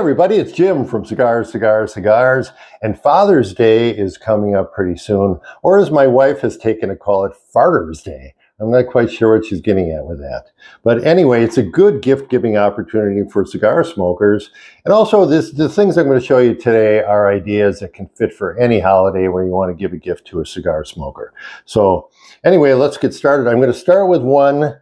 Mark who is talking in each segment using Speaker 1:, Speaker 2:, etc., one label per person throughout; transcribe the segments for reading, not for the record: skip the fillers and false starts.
Speaker 1: everybody, it's Jim from Cigars, and Father's Day is coming up pretty soon, or as my wife has taken to call it, Farter's Day. I'm not quite sure what she's getting at with that. But anyway, it's a good gift-giving opportunity for cigar smokers. And also, the things I'm going to show you today are ideas that can fit for any holiday where you want to give a gift to a cigar smoker. So anyway, let's get started. I'm going to start with one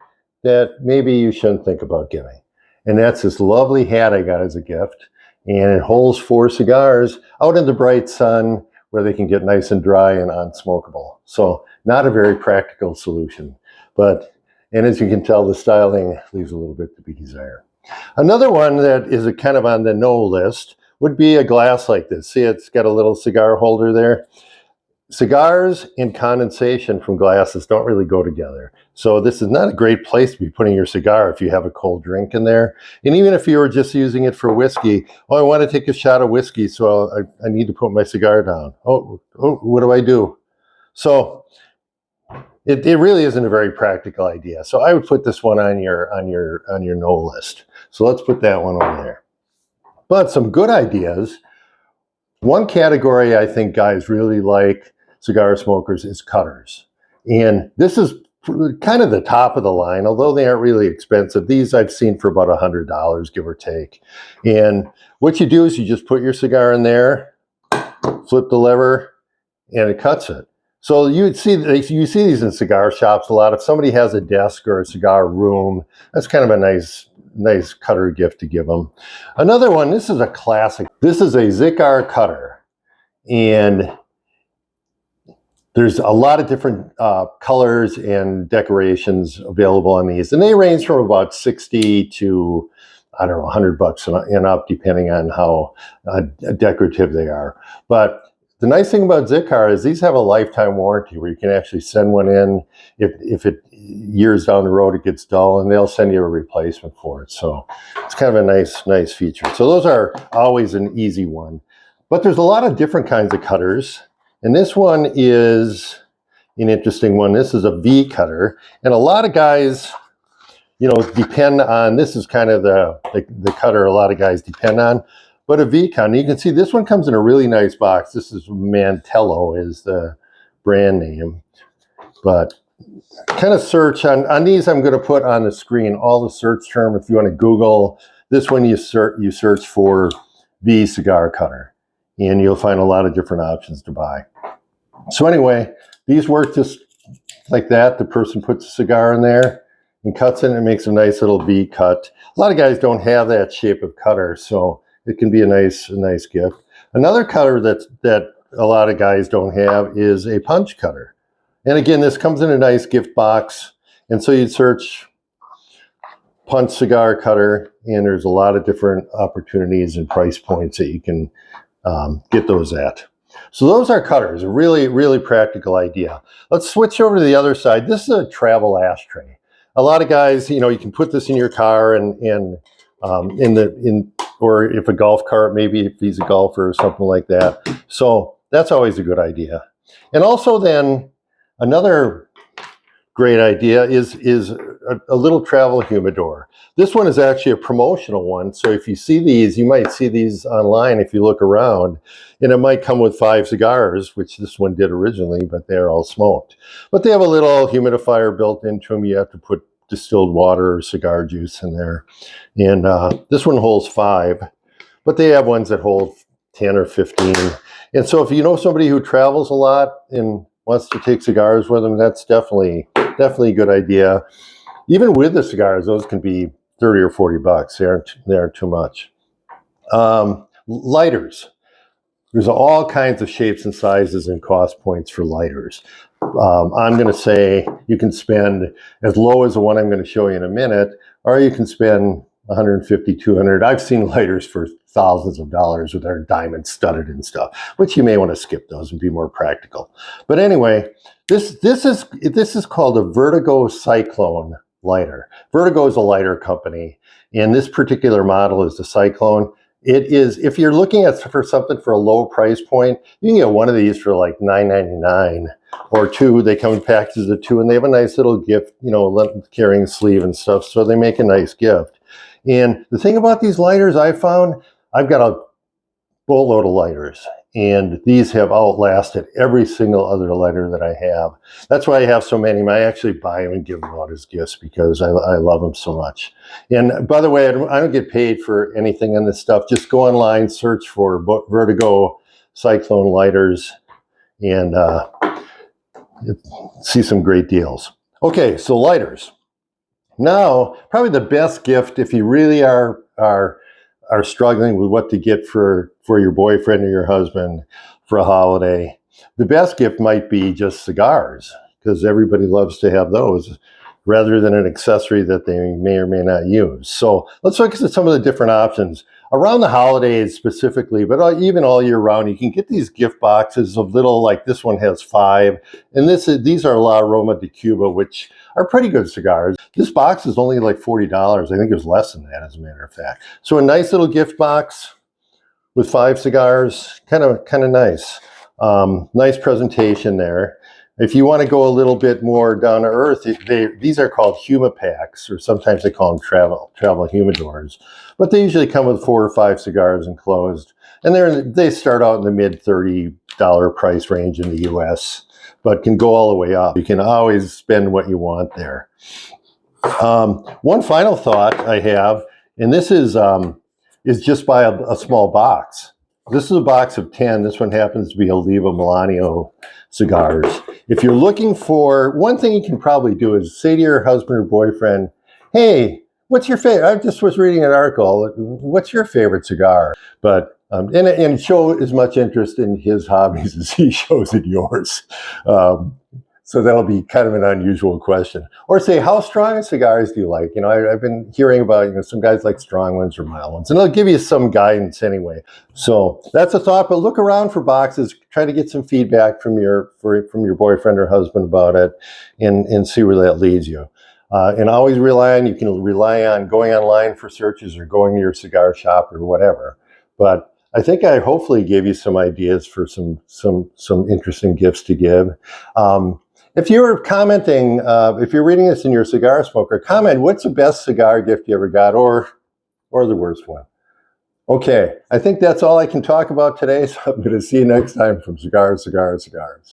Speaker 1: that maybe you shouldn't think about giving. And that's this lovely hat I got as a gift. And it holds 4 cigars out in the bright sun where they can get nice and dry and unsmokable. So not a very practical solution. And as you can tell, the styling leaves a little bit to be desired. Another one that is kind of on the no list would be a glass like this. See, it's got a little cigar holder there. Cigars and condensation from glasses don't really go together. So this is not a great place to be putting your cigar if you have a cold drink in there. And even if you were just using it for whiskey, I want to take a shot of whiskey, so I need to put my cigar down. Oh, what do I do? So it really isn't a very practical idea. So I would put this one on your no list. So let's put that one on there. But some good ideas. One category I think guys really like, cigar smokers, is cutters. And this is kind of the top of the line, although they aren't really expensive. These I've seen for about $100, give or take. And what you do is you just put your cigar in there, flip the lever, and it cuts it. So you see these in cigar shops a lot. If somebody has a desk or a cigar room, that's kind of a nice cutter gift to give them. Another one, this is a classic. This is a Cigar cutter. And there's a lot of different colors and decorations available on these. And they range from about 60 to, I don't know, $100 and up, depending on how decorative they are. But the nice thing about Cigar is these have a lifetime warranty where you can actually send one in. If it years down the road it gets dull, and they'll send you a replacement for it. So it's kind of a nice feature. So those are always an easy one. But there's a lot of different kinds of cutters. And this one is an interesting one. This is a V cutter. And a lot of guys, depend on, this is kind of the cutter a lot of guys depend on. But a V-Con, you can see this one comes in a really nice box. This is Mantello is the brand name. But kind of search on these, I'm going to put on the screen all the search term. If you want to Google this one, you search for V cigar cutter, and you'll find a lot of different options to buy. So anyway, these work just like that. The person puts a cigar in there and cuts it, and it makes a nice little V cut. A lot of guys don't have that shape of cutter, so it can be a nice gift. Another cutter that a lot of guys don't have is a punch cutter. And again, this comes in a nice gift box. And so you'd search punch cigar cutter, and there's a lot of different opportunities and price points that you can get those at. So those are cutters, a really practical idea. Let's switch over to the other side. This is a travel ashtray. A lot of guys, you can put this in your car or if a golf cart, maybe if he's a golfer or something like that. So that's always a good idea. And also then another great idea is a little travel humidor. This one is actually a promotional one. So if you see these, you might see these online if you look around, and it might come with 5 cigars, which this one did originally, but they're all smoked. But they have a little humidifier built into them. You have to put distilled water or cigar juice in there. And this one holds 5, but they have ones that hold 10 or 15. And so if you know somebody who travels a lot and wants to take cigars with them, that's definitely a good idea. Even with the cigars, those can be 30 or 40 bucks. They aren't too much. Lighters. There's all kinds of shapes and sizes and cost points for lighters. I'm going to say you can spend as low as the one I'm going to show you in a minute, or you can spend $150, $200. I've seen lighters for thousands of dollars with their diamond studded and stuff, which you may want to skip those and be more practical. But anyway, this is called a Vertigo Cyclone lighter. Vertigo is a lighter company, and this particular model is the Cyclone. It is, if you're looking for something for a low price point, you can get one of these for like $9.99 or 2. They come in packages of 2, and they have a nice little gift, carrying sleeve and stuff. So they make a nice gift. And the thing about these lighters I found, I've got a boatload of lighters, and these have outlasted every single other lighter that I have. That's why I have so many. I actually buy them and give them out as gifts because I love them so much. And by the way, I don't get paid for anything on this stuff. Just go online, search for Vertigo Cyclone lighters, and see some great deals. Okay, so lighters. Now, probably the best gift if you really are struggling with what to get for your boyfriend or your husband for a holiday, the best gift might be just cigars, because everybody loves to have those rather than an accessory that they may or may not use. So let's look at some of the different options. Around the holidays specifically, but even all year round, you can get these gift boxes of little, like this one has 5. And these are La Aroma de Cuba, which are pretty good cigars. This box is only like $40. I think it was less than that, as a matter of fact. So a nice little gift box with 5 cigars, kind of nice. Nice presentation there. If you want to go a little bit more down to earth, these are called Humipacks, or sometimes they call them travel humidors. But they usually come with 4 or 5 cigars enclosed, and they start out in the mid $30 price range in the U.S., but can go all the way up. You can always spend what you want there. One final thought I have, and this is just buy a small box. This is a box of 10. This one happens to be Oliva Milanio cigars. If you're looking for, one thing you can probably do is say to your husband or boyfriend, hey, what's your favorite? I just was reading an article. What's your favorite cigar? But and show as much interest in his hobbies as he shows in yours. So that'll be kind of an unusual question. Or say, how strong cigars do you like? You know, I've been hearing about, some guys like strong ones or mild ones, and they'll give you some guidance anyway. So that's a thought, but look around for boxes, try to get some feedback from your boyfriend or husband about it, and see where that leads you. And always you can rely on going online for searches or going to your cigar shop or whatever. But I think I hopefully gave you some ideas for some interesting gifts to give. If you're commenting, if you're reading this in your cigar smoker, comment what's the best cigar gift you ever got, or the worst one. Okay, I think that's all I can talk about today, so I'm going to see you next time from Cigars, Cigars, Cigars.